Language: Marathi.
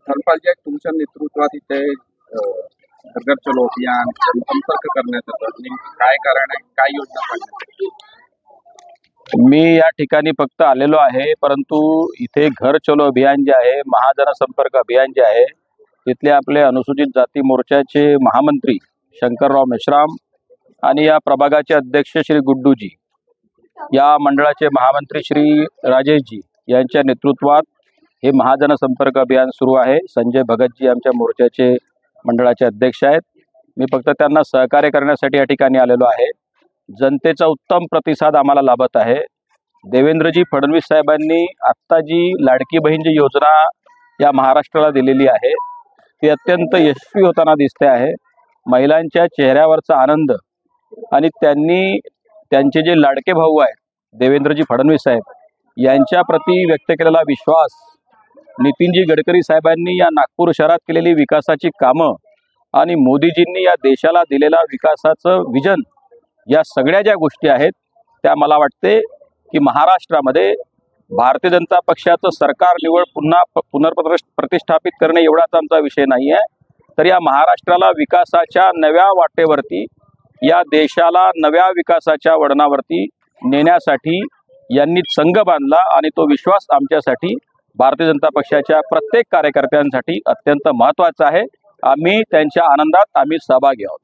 धर्मपालजी, तुमच्या नेतृत्वात इथे घर घर चलो अभियान जनसंपर्क करण्यात येतं. नेमकं काय कारण आहे, काय योजना काढण्यात येते? मी या ठिकाणी फक्त आलेलो आहे, परंतु इथे घर चलो अभियान जे आहे, महाजनसंपर्क अभियान जे आहे, तिथले आपले अनुसूचित जाती मोर्चाचे महामंत्री शंकरराव मेश्राम आणि या प्रभागाचे अध्यक्ष श्री गुड्डूजी, या मंडळाचे महामंत्री श्री राजेशजी यांच्या नेतृत्वात हे महाजनसंपर्क अभियान सुरू आहे. संजय भगतजी आमच्या मोर्चाचे मंडळाचे अध्यक्ष आहेत. मी फक्त त्यांना सहकार्य करण्यासाठी या ठिकाणी आलेलो आहे. जनतेचा उत्तम प्रतिसाद आम्हाला लाभत आहे. देवेंद्रजी फडणवीस साहेबांनी आत्ता जी लाडकी बहीण जी योजना या महाराष्ट्राला दिलेली आहे ती अत्यंत यशस्वी होताना दिसते आहे. महिलांच्या चेहऱ्यावरचा आनंद आणि त्यांनी त्यांचे जे लाडके भाऊ आहेत देवेंद्रजी फडणवीस साहेब यांच्या प्रती व्यक्त केलेला विश्वास, नितीनजी गडकरी साहेबांनी या नागपूर शहरात केलेली विकासाची कामं आणि मोदीजींनी या देशाला दिलेला विकासाचं विजन, या सगळ्या ज्या गोष्टी आहेत त्या मला वाटते की महाराष्ट्रामध्ये भारतीय जनता पक्षाचं सरकार निवड पुन्हा पुनर्प्रतिष्ठापित करणे एवढाच आमचा विषय नाही आहे, तर या महाराष्ट्राला विकासाच्या नव्या वाटेवरती, या देशाला नव्या विकासाच्या वळणावरती नेण्यासाठी यांनी संघ बांधला आणि तो विश्वास आमच्यासाठी भारतीय जनता पक्षाच्या प्रत्येक कार्यकर्त्यांसाठी अत्यंत महत्त्वाचा आहे. आम्ही त्यांच्या आनंदात सहभागी आहोत.